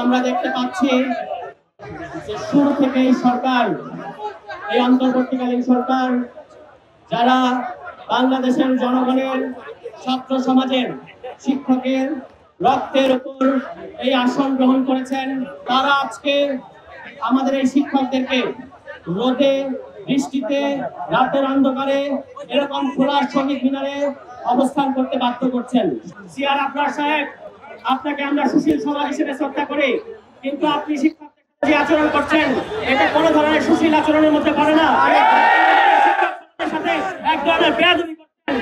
আমরা দেখতে পাচ্ছি যে শুরু থেকেই সরকার, এই অন্তর্বর্তীকালীন সরকার, যারা বাংলাদেশের জনগণের, ছাত্র সমাজের, শিক্ষকের রক্তের উপর এই আসন গ্রহণ করেছেন, তারা আজকে আমাদের এই শিক্ষকদেরকে রোদে, বৃষ্টিতে, রাতের অন্ধকারে এরকম খোলা শহীদ মিনারে অবস্থান করতে বাধ্য করছেন। সিআর আফরার সাহেব, আপনাকে আমরা সুশীল সমাজ হিসেবে শ্রদ্ধা করি, কিন্তু আপনি শিক্ষকদের যে আচরণ করছেন এটা কোন ধরনের সুশীল আচরণের মধ্যে পড়ে না। শিক্ষকদের সাথে এক ধরনের বেয়াদবি করছেন,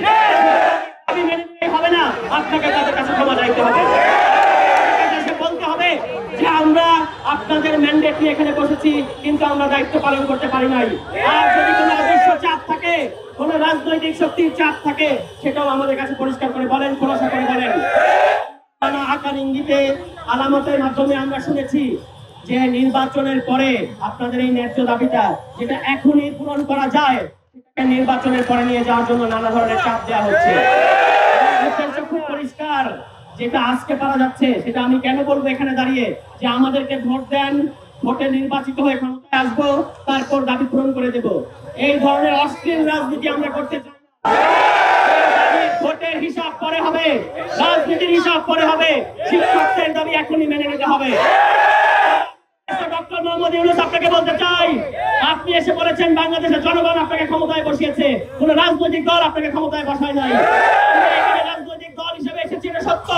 আপনি মেনে নিলেই হবে না, আপনাকে তাদের কাছে ক্ষমা চাইতে হবে। বলতে হবে যে আমরা আপনাদের ম্যান্ডেট নিয়ে এখানে বসেছি, কিন্তু আমরা দায়িত্ব পালন করতে পারি নাই। আর যদি কোনো অদৃশ্য চাপ থাকে, কোন রাজনৈতিক শক্তির চাপ থাকে, সেটাও আমাদের কাছে পরিষ্কার করে বলেন, খোলাসা করে বলেন। আকার ইঙ্গিতে আলামতের মাধ্যমে আমরা শুনেছি যে নির্বাচনের পরে আপনাদের এই ন্যায্য দাবিটা যেটা এখনই পূরণ করা যায়, সেটাকে নির্বাচনের পরে নিয়ে যাওয়ার জন্য নানা ধরনের চাপ দেওয়া হচ্ছে। খুব পরিষ্কার, যেটা আজকে পারা যাচ্ছে সেটা আমি কেন বলবো এখানে দাঁড়িয়ে, যে আমাদেরকে ভোট দেন, ভোটে নির্বাচিত হয়ে ক্ষমতায় আসবো, তারপর দাবি পূরণ করে দেব। এই ধরনের অশ্লীল রাজনীতি আমরা করতে চাই না। ভোটের হিসাব পরে হবে, রাজনীতির হিসাব পরে হবে, শিক্ষকদের দাবি এখনই মেনে নিতে হবে। ডক্টর মোহাম্মদ ইউনূস, আপনাকে বলতে চাই, আপনি এসে বলেছেন বাংলাদেশের জনগণ আপনাকে ক্ষমতায় বসিয়েছে, কোন রাজনৈতিক দল আপনাকে ক্ষমতায় বসায় নাই। রাজনৈতিক দল হিসেবে এসেছি এটা সত্য,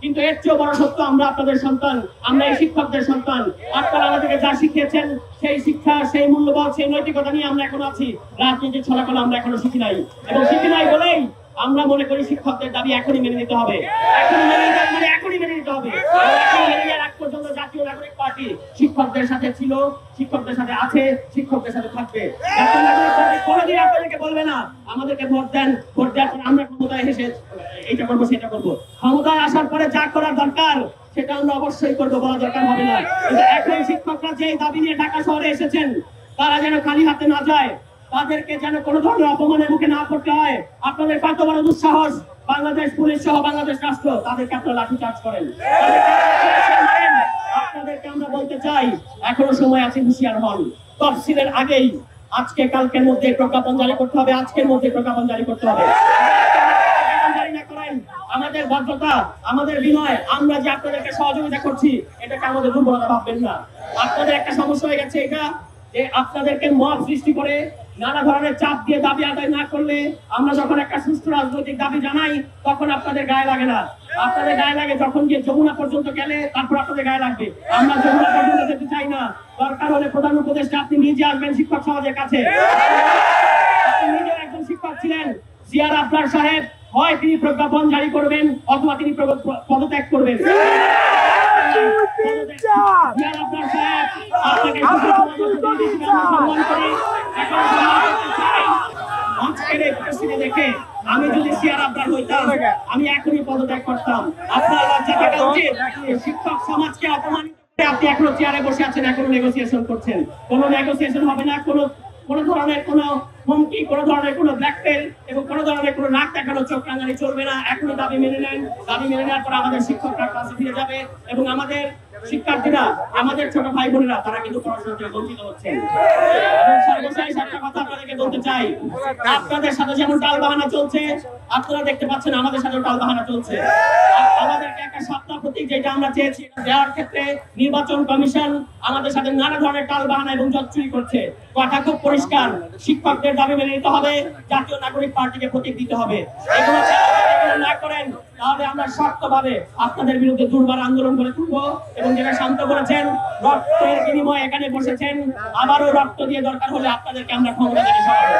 কিন্তু এর চেয়েও বড় সত্য আমরা আপনাদের সন্তান, আমরা এই শিক্ষকদের সন্তান। আপনারা আমাদেরকে যা শিখিয়েছেন সেই শিক্ষা, সেই মূল্যবোধ, সেই নৈতিকতা নিয়ে আমরা এখন আছি। রাজনীতির ছলাকলা আমরা এখনো শিখি নাই, এবং শিখি নাই বলেই আমরা মনে করি শিক্ষকদের দাবি এখনই মেনে নিতে হবে, এখনই মেনে নিতে হবে, এখনই মেনে নিতে হবে। আগ পর্যন্ত জাতীয় নাগরিক পার্টি শিক্ষকদের সাথে ছিল, শিক্ষকদের সাথে আছে, শিক্ষকদের সাথে থাকবে। জাতীয় নাগরিক পার্টি কোনোদিন আপনাদেরকে বলবে না আমাদেরকে ভোট দেন, ভোট দেওয়ার পর আমরা ক্ষমতায় এসে এটা করবো সেটা করবো। ক্ষমতায় আসার পরে যা করার দরকার সেটা আমরা অবশ্যই করবো, বলা দরকার হবে না। কিন্তু এখন শিক্ষকরা যে দাবি নিয়ে ঢাকা শহরে এসেছেন, তারা যেন খালি হাতে না যায়, তাদেরকে যেন কোনো ধরনের অপমানের মুখে না পড়তে হয়। আপনাদের কত বড় দুঃসাহস, বাংলাদেশ পুলিশ সহ বাংলাদেশ রাষ্ট্র তাদেরকে আপনারা লাঠিচার্জ করেন। আপনাদেরকে আমরা বলতে চাই, এখনো সময় আছে, হুঁশিয়ার হন। তফসিলের আগেই আজকে কালকের মধ্যে প্রজ্ঞাপন জারি করতে হবে, আজকের মধ্যে প্রজ্ঞাপন জারি করতে হবে। আমাদের ভদ্রতা, আমাদের বিনয়, আমরা যে আপনাদেরকে সহযোগিতা করছি এটাকে আমাদের দুর্বলতা ভাববেন না। আপনাদের একটা সমস্যা হয়ে গেছে এটা, যে আপনাদেরকে মত সৃষ্টি করে নানা ধরনের চাপ দিয়ে দাবি আদায় না করলে, আমরা যখন একটা সুষ্ঠু রাজনৈতিক দাবি জানাই তখন আপনাদের গায়ে লাগে না। আপনাদের গায়ে লাগে যখন গিয়ে যমুনা পর্যন্ত গেলে, তারপর আপনাদের গায়ে লাগবে। আমরা যমুনা পর্যন্ত যেতে চাই না। দরকার হলে প্রধান উপদেষ্টা আপনি নিজে আসবেন শিক্ষক সমাজের কাছে। আপনি নিজে একজন শিক্ষক ছিলেন। সিআর আফরার সাহেব হয় তিনি প্রজ্ঞাপন জারি করবেন, অথবা তিনি পদত্যাগ করবেন। আমি যদি সিআর আফরার হইতাম, আমি এখনই পদত্যাগ করতাম। আপনার লজ্জা থাকা উচিত। শিক্ষক সমাজকে অপমানিত করে আপনি এখনো চেয়ারে বসে আছেন, এখনো নেগোসিয়েশন করছেন। কোনো নেগোসিয়েশন হবে না, কোনো ধরনের কোনো হুমকি, কোনো ধরনের কোনো ব্ল্যাকমেল এবং কোনো ধরনের কোনো নাক দেখানো, চোখ রাঙানি চলবে না। এখনই দাবি মেনে নেন। দাবি মেনে নেওয়ার পর আমাদের শিক্ষকরা ক্লাসে ফিরে যাবে, এবং আমাদের শিক্ষার্থীরা, আমাদের ছোট ভাই বোনেরা, তারা কিন্তু পড়াশোনা থেকে বঞ্চিত হচ্ছেন। সর্বশেষ একটা কথা আপনাদেরকে বলতে চাই, আপনাদের সাথে যেমন টালবাহানা চলছে, আপনারা দেখতে পাচ্ছেন আমাদের সাথেও টালবাহানা চলছে। আমাদেরকে একটা সত্তা প্রতীক যেটা আমরা চেয়েছি দেওয়ার ক্ষেত্রে নির্বাচন কমিশন আমাদের সাথে নানা ধরনের টালবাহানা এবং জটচুরি করছে। কথা খুব পরিষ্কার, শিক্ষকদের দাবি মেনে নিতে হবে, জাতীয় নাগরিক পার্টিকে প্রতীক দিতে হবে। এগুলো না করেন তাহলে আমরা শক্তভাবে আপনাদের বিরুদ্ধে দুর্বার আন্দোলন করে তুলবো। এবং যেটা শান্ত করেছেন, রক্তের বিনিময়ে এখানে বসেছেন, আবারও রক্ত দিয়ে দরকার হলে আপনাদেরকে আমরা ক্ষমতা দিতে সক্ষম।